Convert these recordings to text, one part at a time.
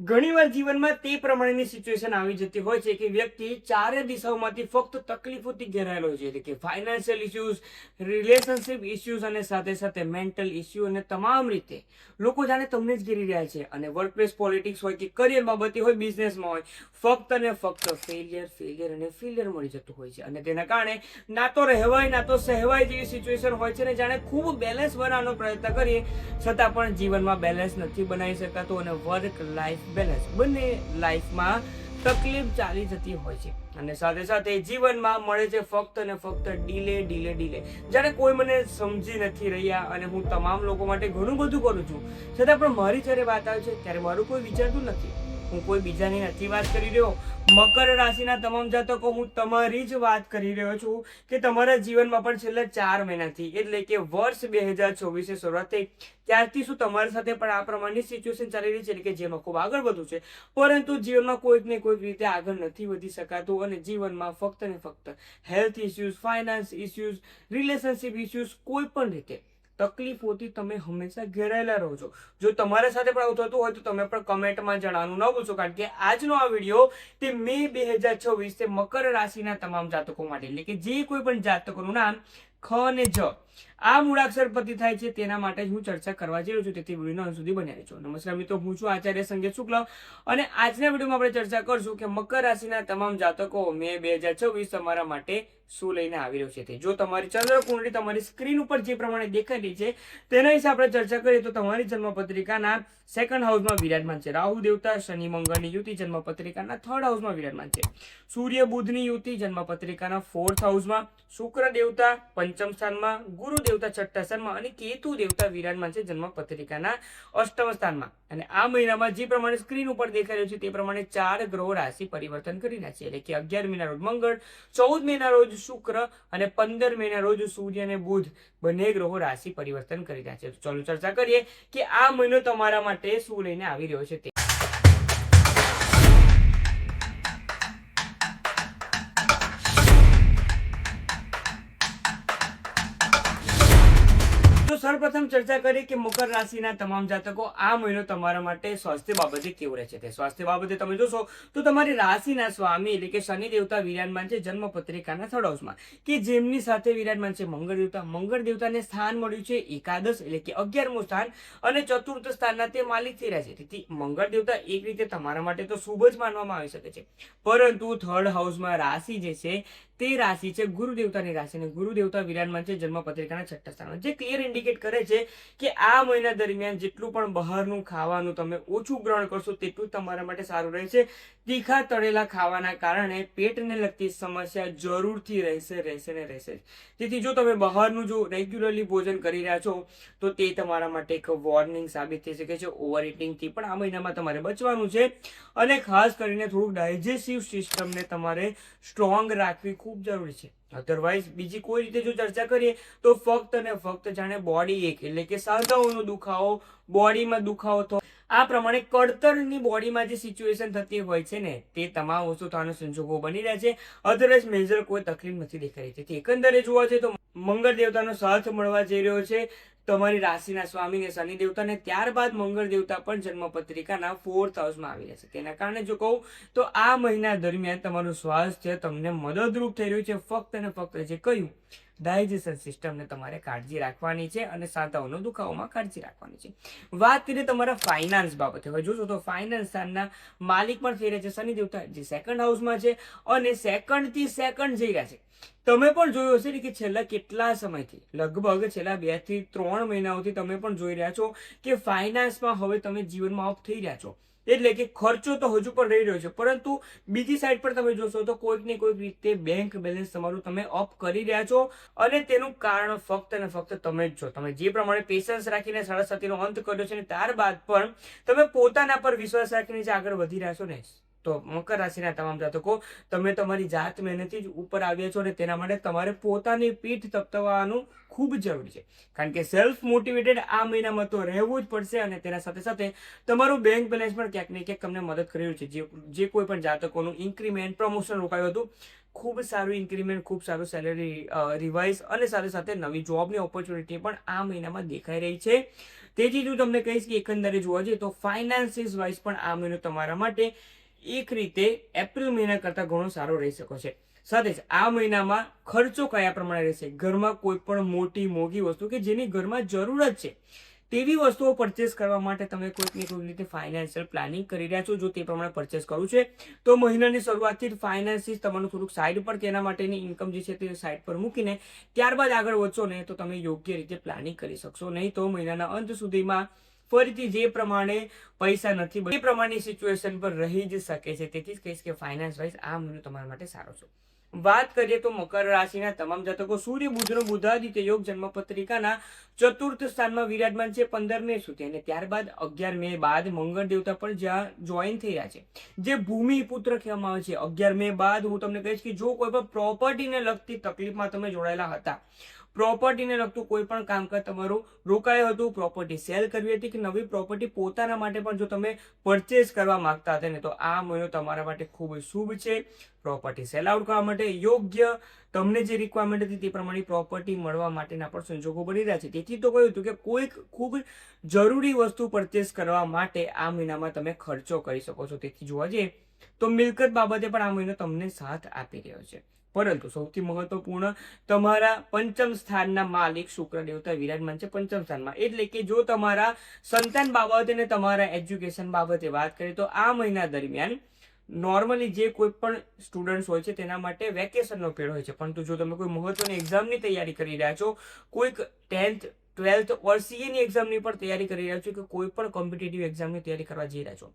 ઘણીવાર જીવનમાં તે પ્રમાણેની સિચ્યુએશન આવી જતી હોય છે કે વ્યક્તિ ચારે દિશાઓમાંથી ફક્ત તકલીફોથી ઘેરાયેલો હોય છે, એટલે કે ફાઇનાન્શિયલ ઇસ્યુઝ, રિલેશનશિપ ઇસ્યુઝ અને સાથે સાથે મેન્ટલ ઇસ્યુ, અને તમામ રીતે લોકો જાણે તમને જ ઘેરી રહ્યા છે. અને વર્કપ્લેસ પોલિટિક્સ હોય કે કરિયર બાબતે હોય, બિઝનેસમાં હોય, ફક્ત અને ફક્ત ફેલિયર અને ફેલિયર મળી જતું હોય છે. અને તેના કારણે ના તો રહેવાય ના તો સહેવાય જેવી સિચ્યુએશન હોય છે, ને જાણે ખૂબ બેલેન્સ બનાવવાનો પ્રયત્ન કરીએ છતાં પણ જીવનમાં બેલેન્સ નથી બનાવી શકાતું, અને વર્ક લાઈફ બેલેન્સ બંને લાઈફમાં તકલીફ ચાલી જતી હોય છે. અને સાથે સાથે જીવનમાં મળે છે ફક્ત અને ફક્ત ડીલે. જ્યારે કોઈ મને સમજી નથી રહ્યા અને હું તમામ લોકો માટે ઘણું બધું કરું છું, છતાં પણ મારી જ્યારે વાત આવે છે ત્યારે મારું કોઈ વિચારતું નથી. હું કોઈ બીજાની નથી વાત કરી રહ્યો. મકર રાશિના તમામ જાતકો, હું તમારી જ વાત કરી રહ્યો છું કે તમારા જીવનમાં પણ છેલ્લા 4 મહિનાથી, એટલે કે વર્ષ 2024 શરૂઆત થઈ ત્યારથી શું તમારી સાથે પણ આ પ્રમાણની સિચ્યુએશન ચાલી રહી છે, એટલે કે જેમાં ખૂબ આગળ વધવું છે પરંતુ જીવનમાં કોઈક ને કોઈક રીતે આગળ નથી વધી શકાતું, અને જીવનમાં ફક્ત ને ફક્ત health issues, finance issues, relationship issues, કોઈ પણ રીતે તકલીફોથી તમે હંમેશા ઘેરાયેલા રહો છો. જો તમારા સાથે પણ આવું થતું હોય તો તમે પણ કમેન્ટમાં જણાવવાનું ન ભૂલશો, કારણ કે આજનો આ વિડીયો તે મે 2024 તે મકર રાશિના તમામ જાતકો માટે, એટલે કે જે કોઈ પણ જાતકોનું નામ ખ અને જ આ મૂળાક્ષર પતિ થાય છે તેના માટે જ હું ચર્ચા કરવા જઈ રહ્યો છું, તેથી વિડીયોનો અંત સુધી બન્યા રહેજો. નમસ્કાર મિત્રો, હું છું આચાર્ય સંકેત શુક્લ, અને આજના વિડીયોમાં આપણે ચર્ચા કરશું કે મકર રાશિના તમામ જાતકો મે 2024 તમારા માટે શું લઈને આવી રહ્યો છે. જો તમારી ચંદ્ર કુંડળી તમારી સ્ક્રીન ઉપર જે પ્રમાણે દેખાઈ રહી છે તેના વિશે આપણે ચર્ચા કરીએ તો તમારી જન્મપત્રિકાના 2nd હાઉસમાં વિરાજમાન છે રાહુ દેવતા, શનિ મંગળની યુતિ જન્મપત્રિકાના 3rd હાઉસમાં વિરાજમાન છે. સૂર્ય બુધની યુતિ જન્મપત્રિકાના 4th હાઉસમાં, શુક્ર દેવતા 5મ સ્થાનમાં, ગુરુ દેવતા 6ઠ્ઠા સ્થાનમાં, અને કેતુ દેવતા વિરાજમાન છે જન્મપત્રિકાના 8મ સ્થાનમાં. અને આ મહિનામાં જે પ્રમાણે સ્ક્રીન ઉપર દેખાઈ રહ્યું છે તે પ્રમાણે 4 ગ્રહો રાશિ પરિવર્તન કરી રહ્યા છે, એટલે કે 11 મેના રોજ મંગળ, 14 મેના રોજ શુક્ર અને 15 મેના રોજ સૂર્ય અને બુધ બંને ગ્રહો રાશિ પરિવર્તન કરી રહ્યા છે. તો ચાલો ચર્ચા કરીએ કે આ મહિનો તમારા માટે શું લઈને આવી રહ્યો છે. તો સર્વપ્રથમ ચર્ચા કરીએ કે મકર રાશિના તમામ જાતકો આ મહિનો તમારા માટે સ્વાસ્થ્ય બાબતે કેવો રહે છે. તે સ્વાસ્થ્ય બાબતે તમે જોશો તો તમારી રાશિના સ્વામી એટલે કે શનિ દેવતા વિરાજમાન છે જન્મપત્રિકાના 3rd હાઉસમાં, કે જેમની સાથે વિરાજમાન છે મંગળ દેવતા. મંગળ દેવતાને સ્થાન મળ્યું છે એકાદશ એટલે કે 11મું સ્થાન, અને 4ર્થ સ્થાનના તે માલિક થઈ રહ્યા છે. તેથી મંગળ દેવતા એક રીતે તમારા માટે તો શુભ જ માનવામાં આવી શકે છે, પરંતુ 3rd હાઉસમાં રાશિ જે છે તે રાશિ છે ગુરુ દેવતાની રાશિ, અને ગુરુ દેવતા વિરાજમાન છે જન્મપત્રિકાના 6ઠ્ઠા સ્થાનમાં, જે ક્લિયર ઇન્ડિકેટ કરે છે કે આ મહિના દરમિયાન જેટલું પણ બહારનું ખાવાનું તમે ઓછું ગ્રહણ કરશો તેટલું તમારા માટે સારું રહેશે. તીખા તળેલા ખાવાના કારણે પેટને લગતી સમસ્યા જરૂરથી રહેશે. તેથી જો તમે બહારનું જો રેગ્યુલરલી ભોજન કરી રહ્યા છો તો તે તમારા માટે એક વોર્નિંગ સાબિત થઈ શકે છે. ઓવર ઇટિંગથી પણ આ મહિનામાં તમારે બચવાનું છે, અને ખાસ કરીને થોડુંક ડાયજેસ્ટિવ સિસ્ટમને તમારે સ્ટ્રોંગ રાખવી ખૂબ જરૂરી છે. અધરવાઇઝ બીજી કોઈ રીતે જો ચર્ચા કરીએ તો ફક્ત અને ફક્ત જાણે બોડી એક એટલે કે સાંધાઓનો દુખાવો, બોડીમાં દુખાવો થવો, આ પ્રમાણે કળતરની બોડીમાં જે સિચ્યુએશન થતી હોય છે ને તે તમામ વસ્તુ થવાના સંજોગો બની રહ્યા છે. અધરવાઇઝ મેજર કોઈ તકલીફ નથી દેખાઈ રહી. તેથી એકંદરે જોવા જઈએ તો મંગળ દેવતાનો સાથ મળવા જઈ રહ્યો છે તમારી રાશિના સ્વામીને શનિ દેવતાને. ત્યારબાદ મંગળ દેવતા પણ જન્મપત્રિકાના 4th હાઉસમાં આવી રહ્યા છે. તેના કારણે જો કહું તો આ મહિના દરમિયાન તમારું સ્વાસ્થ્ય તમને મદદરૂપ થઈ રહ્યું છે. ફક્ત અને ફક્ત જે કહ્યું ડાયજેશન સિસ્ટમને તમારે કાળજી રાખવાની છે, અને સાંધાઓનો દુખાવામાં કાળજી રાખવાની છે. વાત કરીએ તમારા ફાઇનાન્સ બાબતે, હવે જોશો તો ફાઇનાન્સ સ્થાનના માલિક પણ થઈ રહ્યા છે શનિ દેવતા, જે 2nd હાઉસમાં છે, અને 2nd થી 2nd જઈ રહ્યા છે. તમે પણ જોયું હશે કે છેલ્લા કેટલા સમયથી, લગભગ છેલ્લા 2 થી 3 મહિનાઓથી તમે પણ જોઈ રહ્યા છો કે ફાઇનાન્સમાં હવે તમે જીવનમાં અપ થઈ રહ્યા છો. એટલે કે ખર્ચો તો હજુ પણ રહી રહ્યો છે, પરંતુ બીજી સાઈડ પર તમે જોશો તો કોઈક ને કોઈક રીતે બેંક બેલેન્સ તમારું તમે અપ કરી રહ્યા છો, અને તેનું કારણ ફક્ત અને ફક્ત તમે જ છો. તમે જે પ્રમાણે પેશન્સ રાખીને સરસ્વતીનો અંત કર્યો છે, અને ત્યારબાદ પણ તમે પોતાના પર વિશ્વાસ રાખીને જે આગળ વધી રહ્યા છો ને, તો મકર રાશિના તમામ જાતકો તમે તમારી જાત મહેનતથી જ ઉપર આવ્યા છો, અને તેના માટે તમારે પોતાની પીઠ તપતવાનું ખૂબ જરૂરી છે. કારણ કે સેલ્ફ મોટિવેટેડ આ મહિનામાં તો રહેવું જ પડશે, અને તેના સાથે સાથે તમારું બેંક બેલેન્સ પણ ક્યાંક ને ક્યાંક તમને મદદ કરી રહ્યું છે. જે કોઈ પણ જાતકોનું ઇન્ક્રીમેન્ટ, પ્રમોશન રોકાયું હતું, ખૂબ સારું ઇન્ક્રીમેન્ટ, ખૂબ સારું સેલેરી રિવાઇઝ, અને સાથે સાથે નવી જોબની ઓપોર્ચ્યુનિટી પણ આ મહિનામાં દેખાઈ રહી છે. તેથી હું તમને કહીશ કે એકંદરે જોવા જઈએ તો ફાઇનાન્સિસ વાઇઝ પણ આ મહિનો તમારા માટે એક રીતે એપ્રિલ મહિના કરતાં ઘણો સારો રહી શકો છે. સાથે જ આ મહિનામાં ખર્ચો કયા પ્રમાણે રહેશે, ઘરમાં કોઈ પણ મોટી મોંઘી વસ્તુ કે જેની ઘરમાં જરૂરત છે તેવી વસ્તુઓ પરચેસ કરવા માટે તમે કોઈક ને કોઈક રીતે ફાઇનાન્શિયલ પ્લાનિંગ કરી રહ્યા છો. જો તે પ્રમાણે પરચેસ કરવું છે તો મહિનાની શરૂઆતથી જ ફાઇનાન્સીસ તમારું થોડુંક સાઈડ પર તેના માટેની ઇન્કમ જે છે તે સાઈડ પર મૂકીને ત્યારબાદ આગળ વધશો ને તો તમે યોગ્ય રીતે પ્લાનિંગ કરી શકશો. નહીં તો મહિનાના અંત સુધીમાં ફરીથી જે પ્રમાણે પૈસા નથી એ પ્રમાણની સિચ્યુએશન પર રહી જ શકે છે. તેથી જ કહીશ કે ફાઇનાન્સ વાઇઝ આ મહિનો તમારા માટે સારો છે. વાત કરીએ તો મકર રાશિના તમામ જાતકો સૂર્ય બુધનો બુધાદિત્ય યોગ જન્મપત્રિકાના ચતુર્થ સ્થાનમાં વિરાજમાન છે 15 મે સુધી, અને ત્યારબાદ 11 મે બાદ મંગળ દેવતા પણ જ્યાં જોઈન થઈ રહ્યા છે, જે ભૂમિપુત્ર કહેવામાં આવે છે. 11 મે બાદ હું તમને કહીશ કે જો કોઈ પણ પ્રોપર્ટીને લગતી તકલીફમાં તમે જોડાયેલા હતા, પ્રોપર્ટીને લગતું કોઈ પણ કામકાજ તમારું રોકાયું હતું, પ્રોપર્ટી સેલ કરવી હતી કે નવી પ્રોપર્ટી પોતાના માટે પણ જો તમે પરચેસ કરવા માંગતા હતા ને તો આ મહિનો તમારા માટે ખૂબ શુભ છે. પ્રોપર્ટી સેલ આઉટ કરવા માટે યોગ્ય તમને જે રિક્વાયરમેન્ટ હતી તે પ્રમાણે પ્રોપર્ટી મળવા માટેના પણ સંજોગો બની રહ્યા છે. તેથી તો કહ્યું હતું કે કોઈક ખૂબ જરૂરી વસ્તુ પરચેસ કરવા માટે આ મહિનામાં તમે ખર્ચો કરી શકો છો. તેથી જોવા જઈએ તો મિલકત બાબતે પણ આ મહિનો તમને સાથ આપી રહ્યો છે. પરંતુ સૌથી મહત્વપૂર્ણ, તમારા પંચમ સ્થાનના માલિક શુક્ર દેવતા વિરાજમાન છે પંચમ સ્થાનમાં. એટલે કે જો તમારા સંતાન બાબતે ને તમારા એજ્યુકેશન બાબતે વાત કરીએ તો આ મહિના દરમિયાન નોર્મલી જે કોઈ પણ સ્ટુડન્ટ્સ હોય છે તેના માટે વેકેશનનો પીરિયડ હોય છે. પરંતુ જો તમે કોઈ મહત્વની એક્ઝામની તૈયારી કરી રહ્યા છો, કોઈક 10th 12th ઓર સીએની એક્ઝામની પણ તૈયારી કરી રહ્યા છો કે કોઈ પણ કોમ્પિટિટિવ એક્ઝામની તૈયારી કરવા જઈ રહ્યા છો,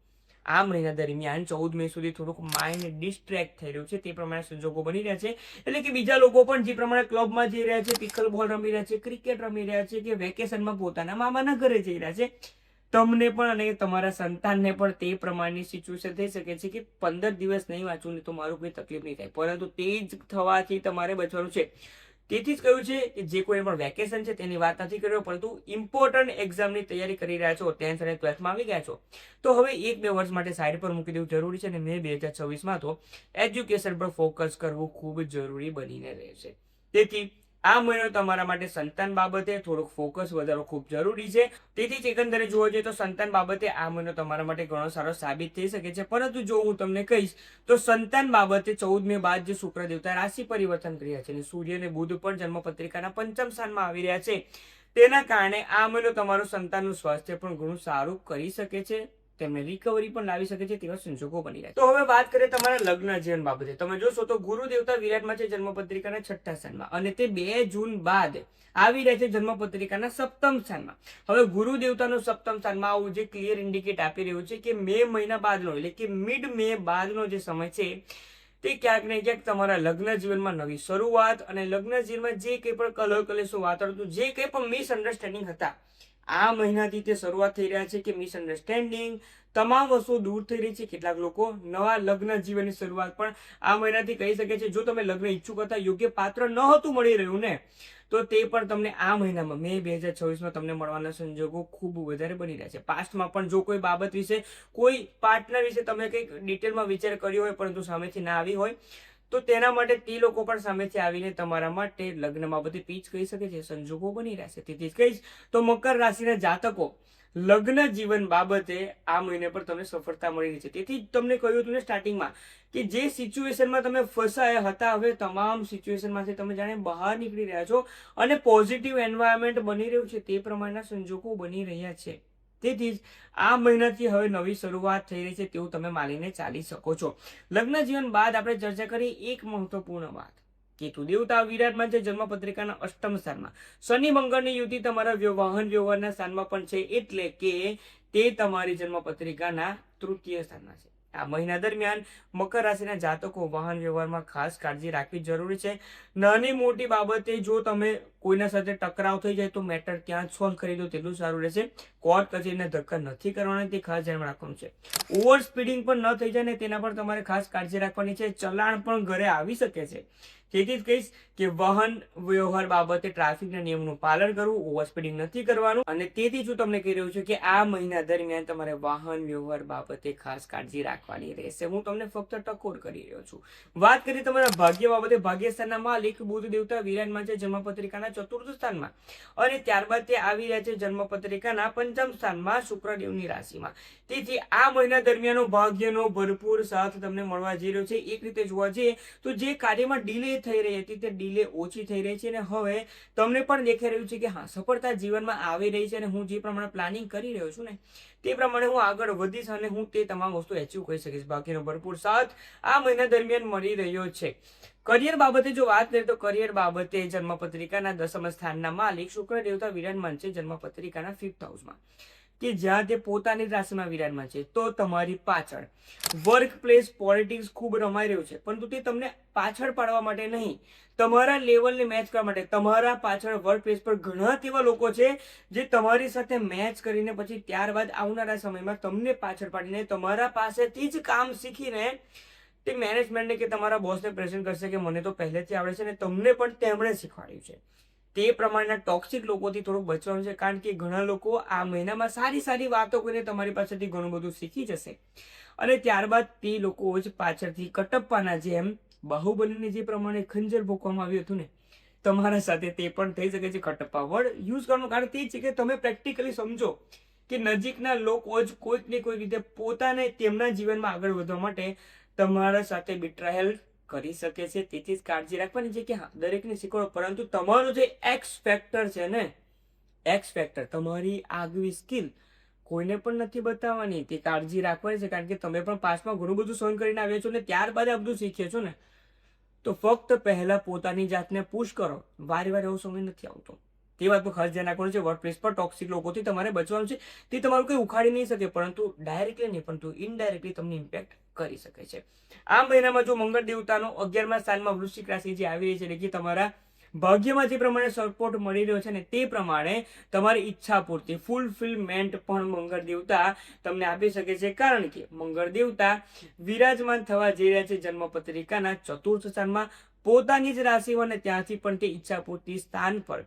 આ મહિના દરમિયાન 14 મે સુધી થોડુંક માઇન્ડ ડિસ્ટ્રેક્ટ થઈ રહ્યું છે. તે પ્રમાણે સંજોગો બની રહ્યા છે. એટલે કે બીજા લોકો પણ જે પ્રમાણે ક્લબમાં જઈ રહ્યા છે, પિકલ બોલ રમી રહ્યા છે, ક્રિકેટ રમી રહ્યા છે કે વેકેશનમાં પોતાના મામાના ઘરે જઈ રહ્યા છે, તમને પણ અને તમારા સંતાનને પણ તે પ્રમાણની સિચ્યુએશન થઈ શકે છે કે 15 દિવસ નહીં વાંચું ને તો મારું કોઈ તકલીફ નહીં થાય, પરંતુ તે જ થવાથી તમારે બચવાનું છે. તેથી જ કહ્યું છે કે જે કોઈ પણ વેકેશન છે તેની વાત નથી કર્યો, પરંતુ ઇમ્પોર્ટન્ટ એક્ઝામની તૈયારી કરી રહ્યા છો, 10th અને 12thમાં આવી ગયા છો, તો હવે 1-2 વર્ષ માટે સાઈડ પર મૂકી દેવું જરૂરી છે. અને મે 2026માં તો એજ્યુકેશન પર ફોકસ કરવું ખૂબ જરૂરી બનીને રહેશે. તેથી આ મહિનો તમારા માટે સંતાન બાબતે થોડુંક ફોકસ વધારવો ખૂબ જરૂરી છે. તેથી જ એકંદરે જોવા જઈએ તો સંતાન બાબતે આ મહિનો તમારા માટે ઘણો સારો સાબિત થઈ શકે છે. પરંતુ જો હું તમને કહીશ તો સંતાન બાબતે 14 મે બાદ જે શુક્ર દેવતા રાશિ પરિવર્તન કરી રહ્યા છે અને સૂર્ય અને બુધ પણ જન્મપત્રિકાના પંચમ સ્થાનમાં આવી રહ્યા છે, તેના કારણે આ મહિનો તમારું સંતાનનું સ્વાસ્થ્ય પણ ઘણું સારું કરી શકે છે, તેમને રિકવરી પણ લાવી શકે છે તેવા સંજોગો બની રહ્યા છે. તો હવે વાત કરીએ તમારા લગ્ન જીવન બાબતે. તમે જોશો તો ગુરુ દેવતા વિરાટમાં છે જન્મપત્રિકાના 6ઠ્ઠા સ્થાનમાં, અને તે 2 જૂન બાદ આવી રહ્યા છે જન્મપત્રિકાના 7મ સ્થાનમાં. હવે ગુરુ દેવતાનું 7મ સ્થાનમાં આવું જે ક્લિયર ઇન્ડિકેટ આપી રહ્યું છે કે મે મહિના બાદનો એટલે કે મિડ મે બાદનો જે સમય છે તે ક્યાંક ને ક્યાંક તમારા લગ્ન જીવનમાં નવી શરૂઆત અને લગ્ન જીવનમાં જે કંઈ પણ કલહ કલેશો વાતાવરણ, જે કંઈ પણ મિસઅન્ડરસ્ટેન્ડિંગ હતા, આ મહિનાથી તે શરૂઆત થઈ રહ્યા છે કે મિસઅન્ડરસ્ટેન્ડિંગ તમામ વસ્તુઓ દૂર થઈ રહી છે. કેટલાક લોકો નવા લગ્ન જીવનની શરૂઆત પણ આ મહિનાથી કહી શકે છે. જો તમે લગ્ન ઈચ્છુક હતા, યોગ્ય પાત્ર ન હતું મળી રહ્યું ને, તો તે પણ તમને આ મહિનામાં મે 2026માં તમને મળવાના સંજોગો ખૂબ વધારે બની રહ્યા છે. પાસ્ટમાં પણ જો કોઈ બાબત વિશે, કોઈ પાર્ટનર વિશે તમે કંઈક ડિટેલમાં વિચાર કર્યો હોય પરંતુ સામેથી ના આવી હોય, તો તેના માટે તે લોકો પણ સામેથી આવીને તમારા માટે લગ્ન બાબતે પીચ કહી શકે છે, સંજોગો બની રહ્યા છે. તેથી જ કહીશ તો મકર રાશિના જાતકો લગ્ન જીવન બાબતે આ મહિને પર તમને સફળતા મળી રહી છે. તેથી જ તમને કહ્યું હતું ને સ્ટાર્ટિંગમાં કે જે સિચ્યુએશનમાં તમે ફસાયા હતા, હવે તમામ સિચ્યુએશનમાંથી તમે જાણે બહાર નીકળી રહ્યા છો અને પોઝિટિવ એન્વાયરમેન્ટ બની રહ્યું છે, તે પ્રમાણના સંજોગો બની રહ્યા છે. તેથી જ આ મહિનાથી હવે નવી શરૂઆત થઈ રહી છે તેવું તમે માનીને ચાલી શકો છો. લગ્ન જીવન બાદ આપણે ચર્ચા કરી એક મહત્વપૂર્ણ વાત. કેતુ દેવતા વિરાટમાં છે જન્મપત્રિકાના 8મ સ્થાનમાં. શનિ મંગળની યુતિ તમારા વાહન વ્યવહારના સ્થાનમાં પણ છે, એટલે કે તે તમારી જન્મપત્રિકાના 3ય સ્થાનમાં છે. આ મહિના દરમિયાન મકર રાશિના જાતકો વાહન વ્યવહારમાં ખાસ કાળજી રાખવી જરૂરી છે. નાની મોટી બાબતે જો તમે કોઈના સાથે ટકરાવ થઈ જાય તો મેટર ત્યાં જ સોલ્વ કરી દો તેટલું સારું રહેશે. કોર્ટ કચેરીને ધક્કા નથી કરવાના, તે ખાસ ધ્યાન રાખવાનું છે. ઓવર સ્પીડિંગ પણ ન થઈ જાય ને તેના પર તમારે ખાસ કાળજી રાખવાની છે. ચલાણ પણ ઘરે આવી શકે છે. તેથી જ કહીશ કે વાહન વ્યવહાર બાબતે ટ્રાફિકના નિયમનું પાલન કરવું, ઓવર સ્પીડિંગ નથી કરવાનું. અને તેથી જ હું તમને કહી રહ્યું છું કે આ મહિના દરમિયાન તમારે વાહન વ્યવહાર બાબતે ખાસ કાળજી રાખવાની રહેશે. હું તમને ફક્ત ટકોર કરી રહ્યો છું. વાત કરીએ તમારા ભાગ્ય બાબતે. ભાગ્યસ્થાનના માલિક બુધ દેવતા વિરાજમાન છે જન્મપત્રિકાના ચતુર્થ સ્થાનમાં, અને ત્યારબાદ તે આવી રહ્યા છે જન્મપત્રિકાના પંચમ સ્થાનમાં શુક્રદેવની રાશિમાં. તેથી આ મહિના દરમિયાન ભાગ્યનો ભરપૂર સાથ તમને મળવા જઈ રહ્યો છે. એક રીતે જોવા જઈએ તો જે કાર્યમાં ડિલે થઈ રહી હતી તે ડિલે ઓછી થઈ રહી છે, અને હવે તમને પણ દેખાઈ રહ્યું છે કે હા, સફળતા જીવનમાં આવી રહી છે, અને હું જે પ્રમાણે પ્લાનિંગ કરી રહ્યો છું ને તે પ્રમાણે હું આગળ વધીશ અને હું તે તમામ વસ્તુ એચીવ કરી શકીશ. બાકીનો ભરપૂર સાથ આ મહિના દરમિયાન મળી રહ્યો છે. કરિયર બાબતે જો વાત કરીએ તો કરિયર બાબતે જન્મપત્રિકાના 10મા સ્થાનના માલિક શુક્ર દેવતા વિરાજમાન છે જન્મપત્રિકાના 5th હાઉસમાં, કે જ્યાં તે પોતાની રાશિમાં વિરાજમાન છે. તો તમારી પાછળ વર્ક પ્લેસ પોલિટિક્સ ખૂબ રમાઈ રહ્યું છે, પરંતુ તે તમને પાછળ પાડવા માટે નહીં, તમારા લેવલને મેચ કરવા માટે. તમારા પાછળ વર્ક પ્લેસ પર ઘણા એવા લોકો છે જે તમારી સાથે મેચ કરીને પછી ત્યારબાદ આવનારા સમયમાં તમને પાછળ પાડીને તમારા પાસેથી જ કામ શીખીને તે મેનેજમેન્ટને કે તમારા બોસને પ્રેઝન્ટ કરશે કે મને તો પહેલેથી આવડે છે, અને તમને પણ તેમણે શીખવાડ્યું છે. તે પ્રમાણેના ટોક્સિક લોકોથી થોડુંક બચવાનું છે, કારણ કે ઘણા લોકો આ મહિનામાં સારી સારી વાતો કરીને તમારી પાસેથી ઘણું બધું શીખી જશે, અને ત્યારબાદ તે લોકો જ પાછળથી કટપ્પાના જેમ બાહુબલીને જે પ્રમાણે ખંજર ભોંકવામાં આવ્યું હતું ને, તમારા સાથે તે પણ થઈ શકે છે. કટપ્પા વર્ડ યુઝ કરવાનું કારણ તે છે કે તમે પ્રેક્ટિકલી સમજો કે નજીકના લોકો જ કોઈક ને કોઈક રીતે પોતાને તેમના જીવનમાં આગળ વધવા માટે તમારા સાથે બિટ્રાયલ કરી શકે છે. તેથી જ કાળજી રાખવાની છે કે હા, દરેકને શીખવાડો, પરંતુ તમારો જે એક્સ ફેક્ટર છે ને, એક્સ ફેક્ટર, તમારી આગવી સ્કિલ કોઈને પણ નથી બતાવવાની. તે કાળજી રાખવાની છે, કારણ કે તમે પણ પાસમાં ઘણું બધું સહન કરીને આવ્યા છો ને ત્યારબાદ આ બધું શીખ્યા છો ને, તો ફક્ત પહેલા પોતાની જાતને પુશ કરો. વારે વારે એવો સમય નથી આવતો. તે વાત પર ખાસ ધ્યાન રાખવાનું છે. વર્ક પ્લેસ પર ટોક્સિક લોકોથી તમારે બચવાનું છે. તે તમારું કંઈ ઉખાડી નહીં શકે, પરંતુ ડાયરેક્ટલી નહીં, પરંતુ ઇનડાયરેક્ટલી તમને ઇમ્પેક્ટ કરી શકે છે. આ મહિનામાં જો મંગળ દેવતાનો 11મા સ્થાનમાં વૃશ્ચિક રાશિ જે આવી રહી છે, એટલે કે તમારા ભાગ્યમાં જે પ્રમાણે સપોર્ટ મળી રહ્યો છે ને તે પ્રમાણે તમારી ઈચ્છા પૂર્તિ ફૂલફિલમેન્ટ પણ મંગળ દેવતા તમને આપી શકે છે, કારણ કે મંગળ દેવતા વિરાજમાન થવા જઈ રહ્યા છે જન્મપત્રિકાના 4થ સ્થાનમાં પોતાની જ રાશિમાં, અને ત્યાંથી પણ તે ઈચ્છા પૂર્તિ સ્થાન પર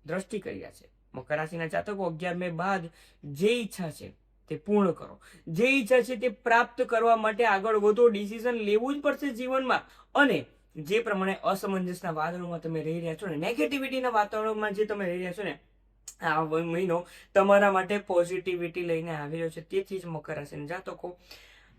દ્રષ્ટિ કરી રહ્યા છે. મકર રાશિના જાતકો 11 મે બાદ જે ઈચ્છા છે તે પૂર્ણ કરો, જે ઈચ્છા છે તે પ્રાપ્ત કરવા માટે આગળ વધો. ડિસિઝન લેવું જ પડશે જીવનમાં, અને જે પ્રમાણે અસમંજસના વાતાવરણમાં તમે રહી રહ્યા છો ને, નેગેટિવિટીના વાતાવરણમાં જે તમે રહી રહ્યા છો ને, આ મહિનો તમારા માટે પોઝિટિવિટી લઈને આવી રહ્યો છે. તેથી જ મકર રાશિના જાતકો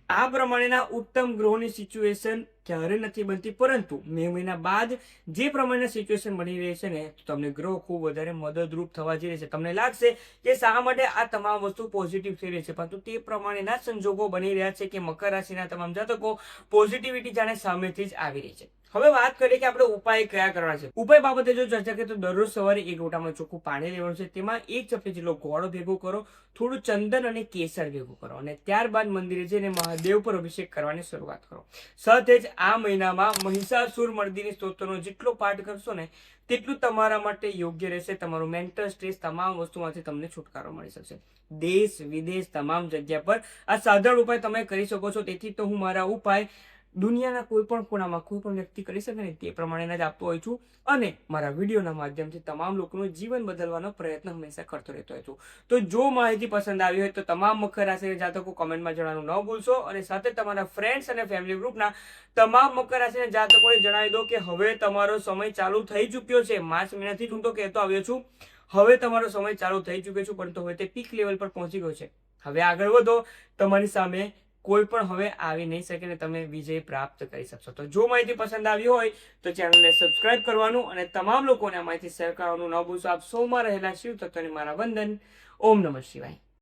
આ પ્રમાણેના ઉત્તમ ગ્રહોની સિચ્યુએશન ક્યારે નથી બનતી, પરંતુ મે મહિના બાદ જે પ્રમાણેના સિચ્યુએશન બની રહી છે ને, તો તમને ગ્રહ ખૂબ વધારે મદદરૂપ થવા જઈ રહી છે. તમને લાગશે કે શા માટે આ તમામ વસ્તુ પોઝિટિવ થઈ રહી છે, પરંતુ તે પ્રમાણેના સંજોગો બની રહ્યા છે કે મકર રાશિના તમામ જાતકો પોઝિટિવિટી જાણે સામેથી જ આવી રહી છે. હવે વાત કરીએ કે આપણે ઉપાય કયા કરવાના છે. ઉપાય બાબતે જો ચર્ચા કરીએ તો દરરોજ સવારે 1 લોટામાં ચોખ્ખું પાણી લેવાનું છે, તેમાં 1 ચપટી જેટલો ગોળ ભેગો કરો, થોડું ચંદન અને કેસર ભેગું કરો, અને ત્યારબાદ મંદિરે જઈને મહાદેવ પર અભિષેક કરવાની શરૂઆત કરો. સાથે જ આ મહિનામાં મહિષાસુર મર્દિની સ્તોત્રનો જેટલો પાઠ કરશો ને તેટલું તમારા માટે યોગ્ય રહેશે. તમારું મેન્ટલ સ્ટ્રેસ તમામ વસ્તુમાંથી તમને છુટકારો મળી શકશે. દેશ વિદેશ તમામ જગ્યા પર આ સાધારણ ઉપાય તમે કરી શકો છો. તેથી તો હું મારા ઉપાય દુનિયાના કોઈ પણ ખૂણામાં કોઈ પણ વ્યક્તિ કરી શકે ને તે પ્રમાણેના જ આપતો હોય છું, અને મારા વિડીયોના માધ્યમથી તમામ લોકોનું જીવન બદલવાનો પ્રયત્ન હંમેશા કરતો રહેતો હોય છું. તો જો માહિતી પસંદ આવી હોય તો તમામ મકર રાશિના જાતકો કોમેન્ટમાં જણાવવાનું ન ભૂલશો, અને સાથે તમારા ફ્રેન્ડ્સ અને ફેમિલી ગ્રુપના તમામ મકર રાશિના જાતકોને જણાવી દો કે હવે તમારો સમય ચાલુ થઈ ચૂક્યો છે. માર્ચ મહિનાથી હું તો કહેતો આવ્યો છું, હવે તમારો સમય ચાલુ થઈ ચૂક્યો છે, પરંતુ હવે તે પીક લેવલ પર પહોંચી ગયો છે. હવે આગળ વધો, તમારી સામે કોઈ પણ હવે આવી નહીં શકે ને તમે વિજય પ્રાપ્ત કરી શકશો. તો જો માહિતી પસંદ આવી હોય તો ચેનલને સબસ્ક્રાઇબ કરવાનું અને તમામ લોકોને આ માહિતી શેર કરવાનું ન ભૂલશો. આપ સૌમાં રહેલા શિવ તત્વને મારા વંદન. ઓમ નમઃ શિવાય.